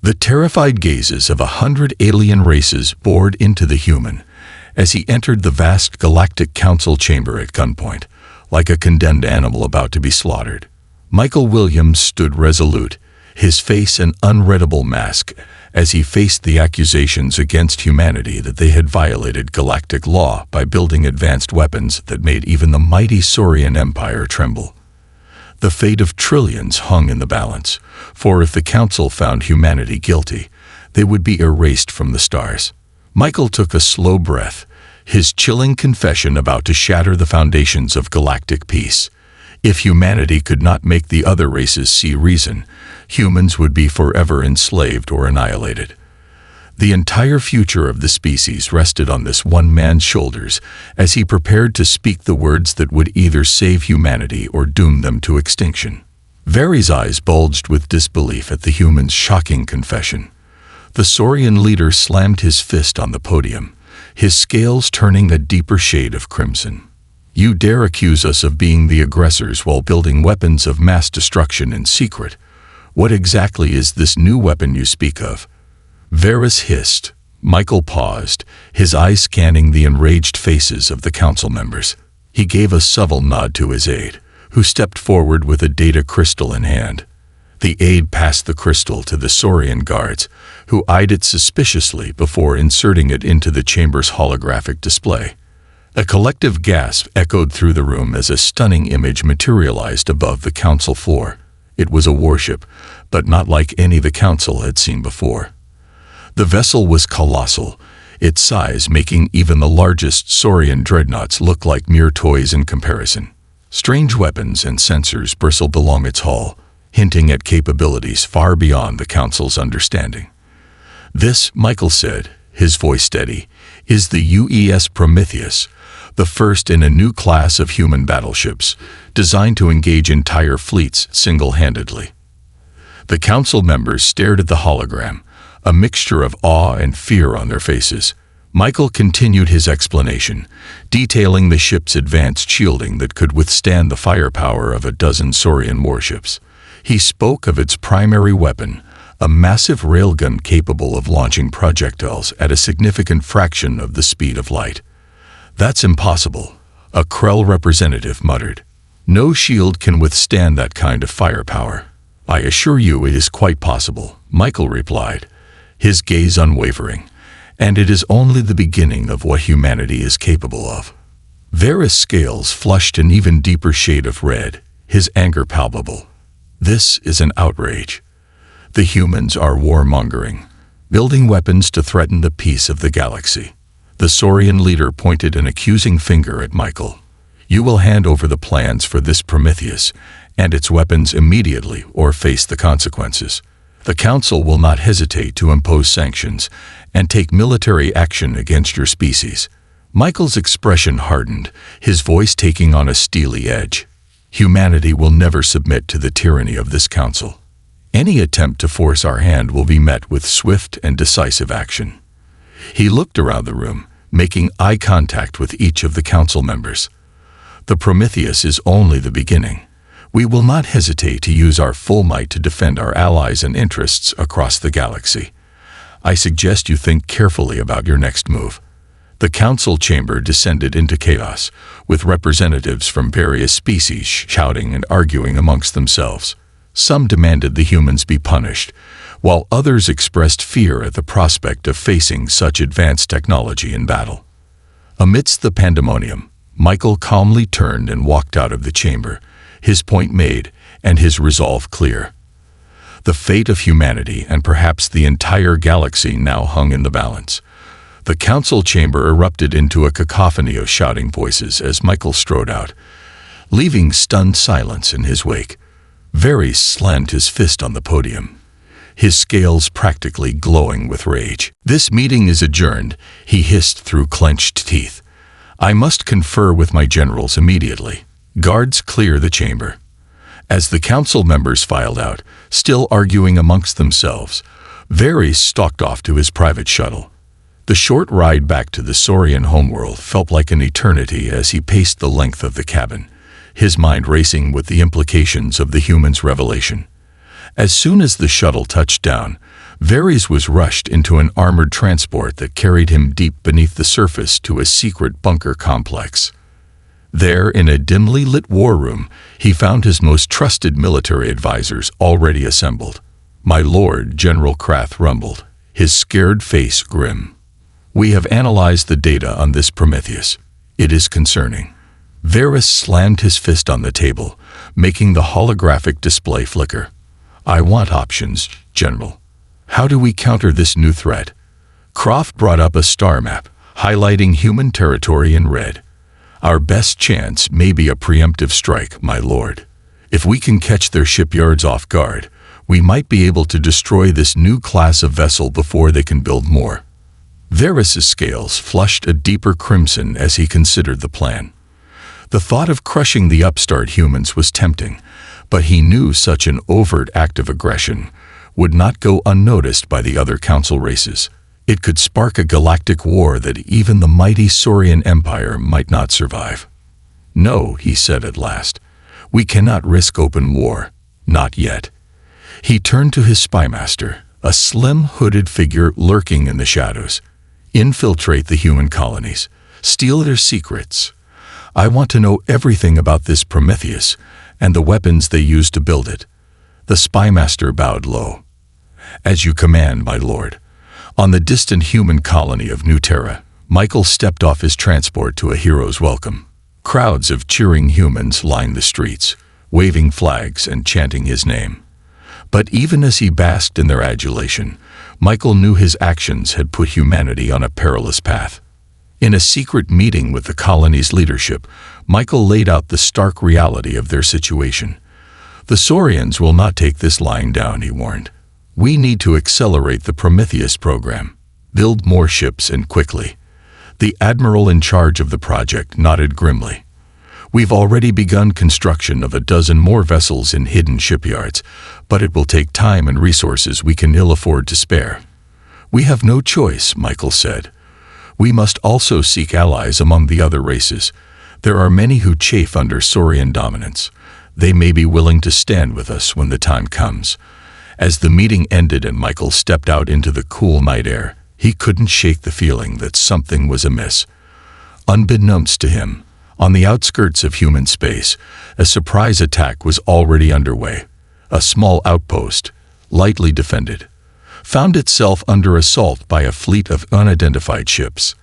The terrified gazes of 100 alien races bored into the human as he entered the vast Galactic Council chamber at gunpoint, like a condemned animal about to be slaughtered. Michael Williams stood resolute, his face an unreadable mask, as he faced the accusations against humanity that they had violated galactic law by building advanced weapons that made even the mighty Saurian Empire tremble. The fate of trillions hung in the balance, for if the Council found humanity guilty, they would be erased from the stars. Michael took a slow breath, his chilling confession about to shatter the foundations of galactic peace. If humanity could not make the other races see reason, humans would be forever enslaved or annihilated. The entire future of the species rested on this one man's shoulders as he prepared to speak the words that would either save humanity or doom them to extinction. Vari's eyes bulged with disbelief at the human's shocking confession. The Saurian leader slammed his fist on the podium, his scales turning a deeper shade of crimson. "You dare accuse us of being the aggressors while building weapons of mass destruction in secret. What exactly is this new weapon you speak of?" Varys hissed. Michael paused, his eyes scanning the enraged faces of the council members. He gave a subtle nod to his aide, who stepped forward with a data crystal in hand. The aide passed the crystal to the Saurian guards, who eyed it suspiciously before inserting it into the chamber's holographic display. A collective gasp echoed through the room as a stunning image materialized above the council floor. It was a warship, but not like any the council had seen before. The vessel was colossal, its size making even the largest Saurian dreadnoughts look like mere toys in comparison. Strange weapons and sensors bristled along its hull, hinting at capabilities far beyond the council's understanding. "This," Michael said, his voice steady, "is the UES Prometheus, the first in a new class of human battleships, designed to engage entire fleets single-handedly." The council members stared at the hologram, a mixture of awe and fear on their faces. Michael continued his explanation, detailing the ship's advanced shielding that could withstand the firepower of a dozen Saurian warships. He spoke of its primary weapon, a massive railgun capable of launching projectiles at a significant fraction of the speed of light. "That's impossible," a Krell representative muttered. "No shield can withstand that kind of firepower." "I assure you it is quite possible," Michael replied, his gaze unwavering, "and it is only the beginning of what humanity is capable of." Varys' scales flushed an even deeper shade of red, his anger palpable. "This is an outrage. The humans are warmongering, building weapons to threaten the peace of the galaxy." The Saurian leader pointed an accusing finger at Michael. "You will hand over the plans for this Prometheus and its weapons immediately or face the consequences. The Council will not hesitate to impose sanctions and take military action against your species." Michael's expression hardened, his voice taking on a steely edge. "Humanity will never submit to the tyranny of this Council. Any attempt to force our hand will be met with swift and decisive action." He looked around the room, making eye contact with each of the council members. "The Prometheus is only the beginning. We will not hesitate to use our full might to defend our allies and interests across the galaxy. I suggest you think carefully about your next move." The council chamber descended into chaos, with representatives from various species shouting and arguing amongst themselves. Some demanded the humans be punished, while others expressed fear at the prospect of facing such advanced technology in battle. Amidst the pandemonium, Michael calmly turned and walked out of the chamber, his point made and his resolve clear. The fate of humanity and perhaps the entire galaxy now hung in the balance. The council chamber erupted into a cacophony of shouting voices as Michael strode out, leaving stunned silence in his wake. Varys slammed his fist on the podium, his scales practically glowing with rage. "This meeting is adjourned," he hissed through clenched teeth. "I must confer with my generals immediately. Guards, clear the chamber." As the council members filed out, still arguing amongst themselves, Varys stalked off to his private shuttle. The short ride back to the Saurian homeworld felt like an eternity as he paced the length of the cabin, his mind racing with the implications of the human's revelation. As soon as the shuttle touched down, Varys was rushed into an armored transport that carried him deep beneath the surface to a secret bunker complex. There, in a dimly lit war room, he found his most trusted military advisors already assembled. "My lord," General Krath rumbled, his scared face grim. "We have analyzed the data on this Prometheus. It is concerning." Varys slammed his fist on the table, making the holographic display flicker. "I want options, General. How do we counter this new threat?" Croft brought up a star map, highlighting human territory in red. "Our best chance may be a preemptive strike, my lord. If we can catch their shipyards off guard, we might be able to destroy this new class of vessel before they can build more." Varys' scales flushed a deeper crimson as he considered the plan. The thought of crushing the upstart humans was tempting, but he knew such an overt act of aggression would not go unnoticed by the other council races. It could spark a galactic war that even the mighty Saurian Empire might not survive. "No," he said at last. "We cannot risk open war. Not yet." He turned to his spymaster, a slim, hooded figure lurking in the shadows. "Infiltrate the human colonies. Steal their secrets. I want to know everything about this Prometheus and the weapons they used to build it." The spymaster bowed low. "As you command, my lord." On the distant human colony of New Terra, Michael stepped off his transport to a hero's welcome. Crowds of cheering humans lined the streets, waving flags and chanting his name. But even as he basked in their adulation, Michael knew his actions had put humanity on a perilous path. In a secret meeting with the colony's leadership, Michael laid out the stark reality of their situation. "The Saurians will not take this lying down," he warned. "We need to accelerate the Prometheus program. Build more ships and quickly." The admiral in charge of the project nodded grimly. "We've already begun construction of a dozen more vessels in hidden shipyards, but it will take time and resources we can ill afford to spare." "We have no choice," Michael said. "We must also seek allies among the other races. There are many who chafe under Saurian dominance. They may be willing to stand with us when the time comes." As the meeting ended and Michael stepped out into the cool night air, he couldn't shake the feeling that something was amiss. Unbeknownst to him, on the outskirts of human space, a surprise attack was already underway. A small outpost, lightly defended, found itself under assault by a fleet of unidentified ships.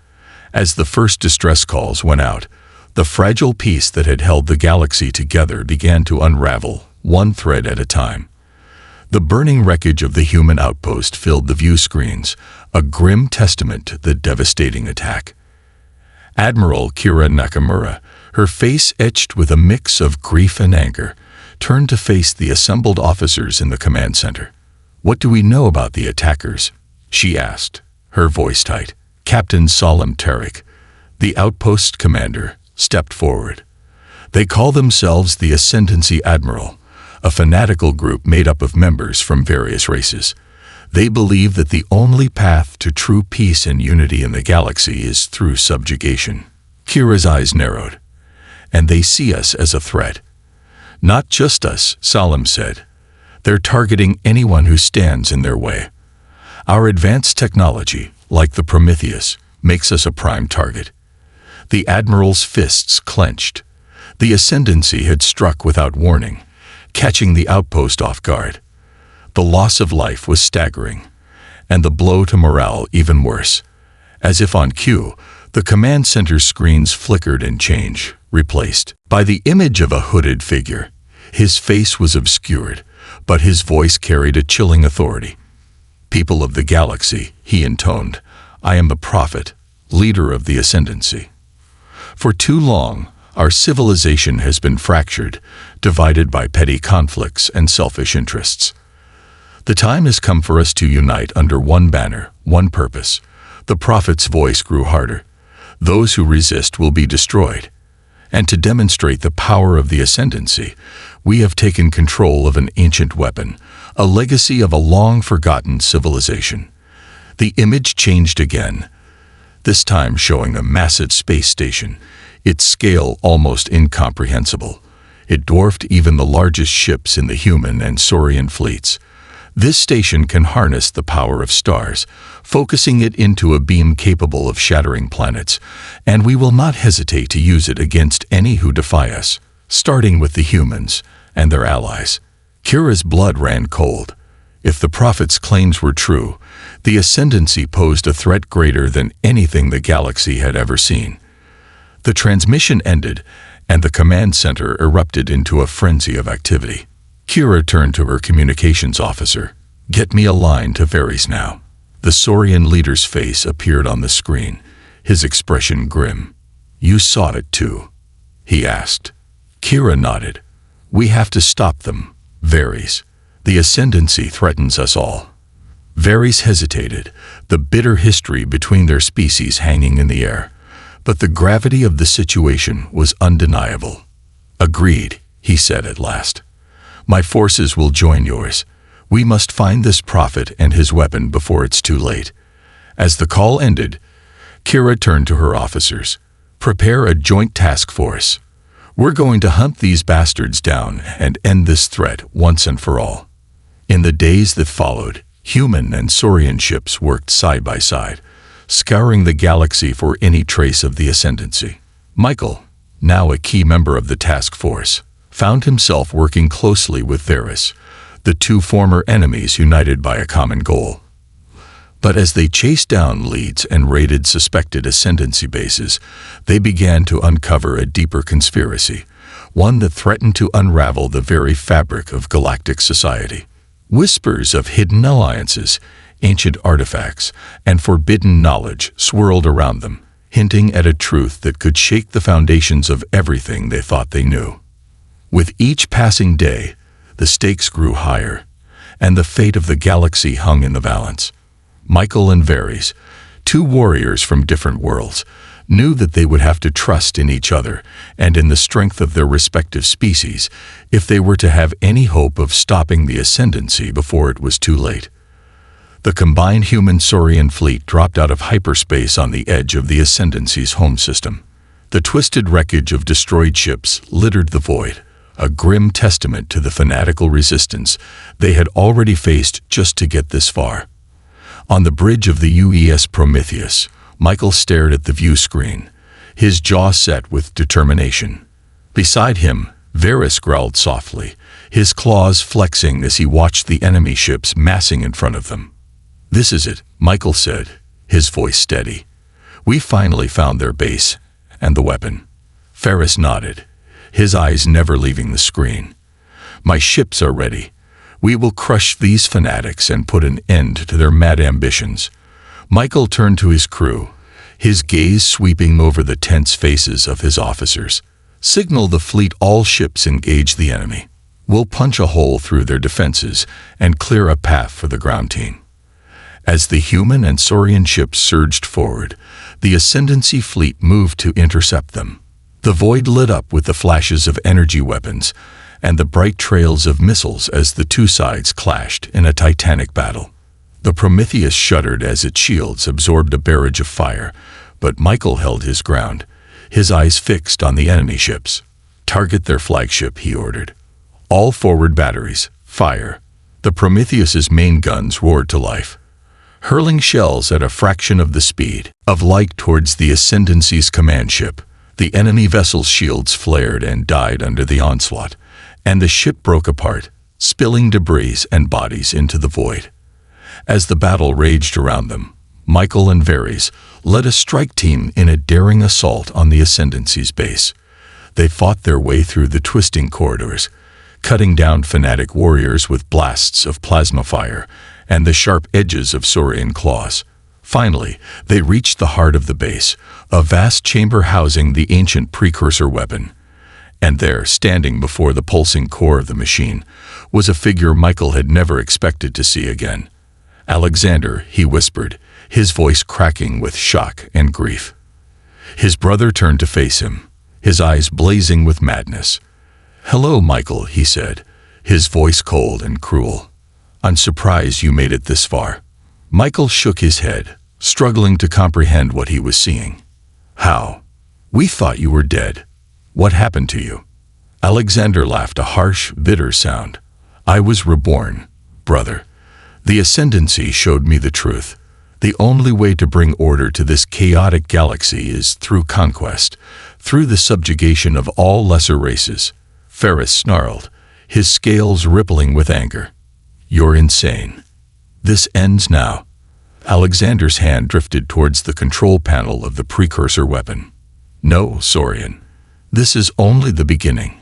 As the first distress calls went out, the fragile peace that had held the galaxy together began to unravel, one thread at a time. The burning wreckage of the human outpost filled the view screens, a grim testament to the devastating attack. Admiral Kira Nakamura, her face etched with a mix of grief and anger, turned to face the assembled officers in the command center. "What do we know about the attackers?" she asked, her voice tight. Captain Salim Tariq, the outpost commander, stepped forward. "They call themselves the Ascendancy Admiral, a fanatical group made up of members from various races. They believe that the only path to true peace and unity in the galaxy is through subjugation." Kira's eyes narrowed. "And they see us as a threat." "Not just us," Salim said. "They're targeting anyone who stands in their way. Our advanced technology, like the Prometheus, makes us a prime target." The Admiral's fists clenched. The Ascendancy had struck without warning, catching the outpost off guard. The loss of life was staggering, and the blow to morale even worse. As if on cue, the command center screens flickered and changed, replaced by the image of a hooded figure. His face was obscured, but his voice carried a chilling authority. "People of the galaxy," he intoned, "I am the prophet, leader of the Ascendancy. For too long, our civilization has been fractured, divided by petty conflicts and selfish interests. The time has come for us to unite under one banner, one purpose." The prophet's voice grew harder. "Those who resist will be destroyed. And to demonstrate the power of the Ascendancy, we have taken control of an ancient weapon, a legacy of a long-forgotten civilization." The image changed again, this time showing a massive space station, its scale almost incomprehensible. It dwarfed even the largest ships in the human and Saurian fleets. This station can harness the power of stars, focusing it into a beam capable of shattering planets, and we will not hesitate to use it against any who defy us, starting with the humans and their allies. Kira's blood ran cold. If the prophet's claims were true, the ascendancy posed a threat greater than anything the galaxy had ever seen. The transmission ended, and the command center erupted into a frenzy of activity. Kira turned to her communications officer. "Get me a line to Varys now." The Saurian leader's face appeared on the screen, his expression grim. "You saw it too?" he asked. Kira nodded. "We have to stop them, Varys. The ascendancy threatens us all." Varys hesitated, the bitter history between their species hanging in the air. But the gravity of the situation was undeniable. "Agreed," he said at last. "My forces will join yours. We must find this prophet and his weapon before it's too late." As the call ended, Kira turned to her officers. "Prepare a joint task force. We're going to hunt these bastards down and end this threat once and for all." In the days that followed, human and Saurian ships worked side by side, scouring the galaxy for any trace of the ascendancy. Michael, now a key member of the task force, found himself working closely with Varys, the two former enemies united by a common goal. But as they chased down leads and raided suspected ascendancy bases, they began to uncover a deeper conspiracy, one that threatened to unravel the very fabric of galactic society. Whispers of hidden alliances, ancient artifacts, and forbidden knowledge swirled around them, hinting at a truth that could shake the foundations of everything they thought they knew. With each passing day, the stakes grew higher, and the fate of the galaxy hung in the balance. Michael and Varys, two warriors from different worlds, knew that they would have to trust in each other and in the strength of their respective species if they were to have any hope of stopping the ascendancy before it was too late. The combined human-Saurian fleet dropped out of hyperspace on the edge of the ascendancy's home system. The twisted wreckage of destroyed ships littered the void, a grim testament to the fanatical resistance they had already faced just to get this far. On the bridge of the UES Prometheus, Michael stared at the view screen, his jaw set with determination. Beside him, Varys growled softly, his claws flexing as he watched the enemy ships massing in front of them. "This is it," Michael said, his voice steady. "We finally found their base and the weapon." Varys nodded, his eyes never leaving the screen. "My ships are ready. We will crush these fanatics and put an end to their mad ambitions." Michael turned to his crew, his gaze sweeping over the tense faces of his officers. "Signal the fleet all ships engage the enemy. We'll punch a hole through their defenses and clear a path for the ground team." As the human and Saurian ships surged forward, the ascendancy fleet moved to intercept them. The void lit up with the flashes of energy weapons and the bright trails of missiles as the two sides clashed in a titanic battle. The Prometheus shuddered as its shields absorbed a barrage of fire, but Michael held his ground, his eyes fixed on the enemy ships. "Target their flagship," he ordered. "All forward batteries, fire." The Prometheus's main guns roared to life, hurling shells at a fraction of the speed of light towards the ascendancy's command ship. The enemy vessel's shields flared and died under the onslaught, and the ship broke apart, spilling debris and bodies into the void. As the battle raged around them, Michael and Varys led a strike team in a daring assault on the ascendancy's base. They fought their way through the twisting corridors, cutting down fanatic warriors with blasts of plasma fire and the sharp edges of Saurian claws. Finally, they reached the heart of the base, a vast chamber housing the ancient precursor weapon. And there, standing before the pulsing core of the machine, was a figure Michael had never expected to see again. "Alexander," he whispered, his voice cracking with shock and grief. His brother turned to face him, his eyes blazing with madness. "Hello, Michael," he said, his voice cold and cruel. "I'm surprised you made it this far." Michael shook his head, struggling to comprehend what he was seeing. "How? We thought you were dead. What happened to you?" Alexander laughed, a harsh, bitter sound. "I was reborn, brother. The ascendancy showed me the truth. The only way to bring order to this chaotic galaxy is through conquest, through the subjugation of all lesser races. Ferris snarled, his scales rippling with anger. You're insane. This ends now. Alexander's hand drifted towards the control panel of the precursor weapon. No, Soran. This is only the beginning.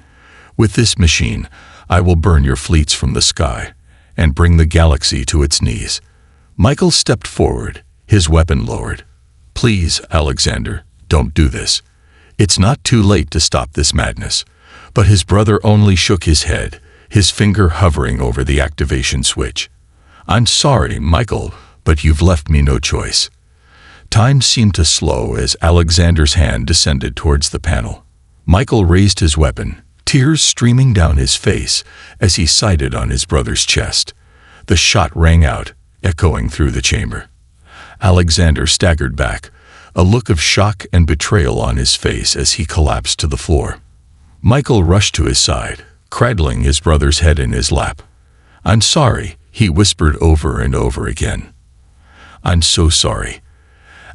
With this machine, I will burn your fleets from the sky and bring the galaxy to its knees. Michael stepped forward, his weapon lowered. Please, Alexander, don't do this. It's not too late to stop this madness. But his brother only shook his head, his finger hovering over the activation switch. I'm sorry, Michael, but you've left me no choice. Time seemed to slow as Alexander's hand descended towards the panel. Michael raised his weapon, tears streaming down his face as he sighted on his brother's chest. The shot rang out, echoing through the chamber. Alexander staggered back, a look of shock and betrayal on his face as he collapsed to the floor. Michael rushed to his side, cradling his brother's head in his lap. I'm sorry, he whispered over and over again. I'm so sorry.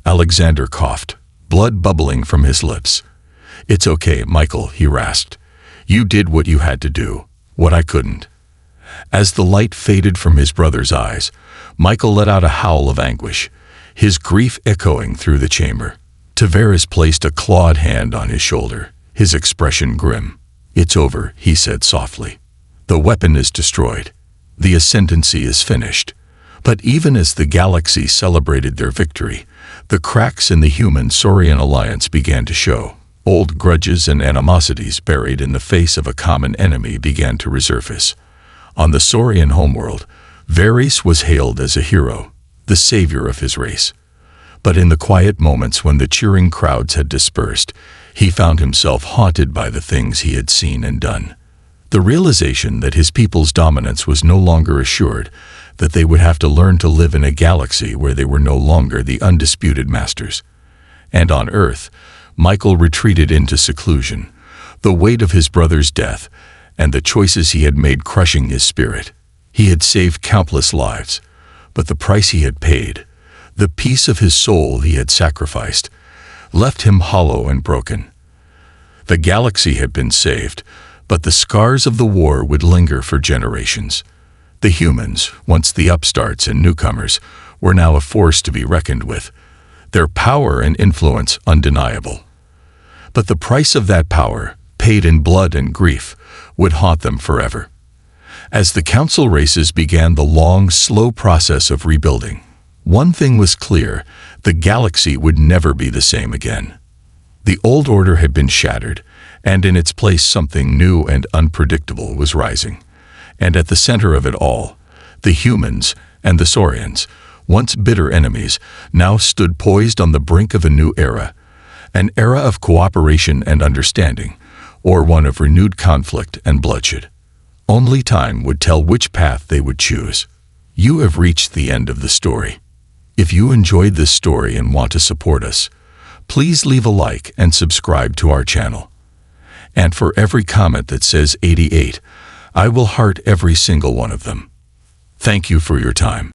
Alexander coughed, blood bubbling from his lips. It's okay, Michael, he rasped. You did what you had to do, what I couldn't. As the light faded from his brother's eyes, Michael let out a howl of anguish, his grief echoing through the chamber. Tavares placed a clawed hand on his shoulder, his expression grim. It's over, he said softly. The weapon is destroyed. The ascendancy is finished. But even as the galaxy celebrated their victory, the cracks in the human-Saurian alliance began to show. Old grudges and animosities buried in the face of a common enemy began to resurface. On the Saurian homeworld, Varys was hailed as a hero, the savior of his race. But in the quiet moments when the cheering crowds had dispersed, he found himself haunted by the things he had seen and done. The realization that his people's dominance was no longer assured, that they would have to learn to live in a galaxy where they were no longer the undisputed masters. And on Earth, Michael retreated into seclusion, the weight of his brother's death and the choices he had made crushing his spirit. He had saved countless lives, but the price he had paid, the peace of his soul he had sacrificed, left him hollow and broken. The galaxy had been saved, but the scars of the war would linger for generations. The humans, once the upstarts and newcomers, were now a force to be reckoned with, their power and influence undeniable. But the price of that power, paid in blood and grief, would haunt them forever. As the council races began the long, slow process of rebuilding, one thing was clear: the galaxy would never be the same again. The old order had been shattered, and in its place something new and unpredictable was rising. And at the center of it all, the humans and the Saurians, once bitter enemies, now stood poised on the brink of a new era, an era of cooperation and understanding, or one of renewed conflict and bloodshed. Only time would tell which path they would choose. You have reached the end of the story. If you enjoyed this story and want to support us, please leave a like and subscribe to our channel. And for every comment that says 88, I will heart every single one of them. Thank you for your time.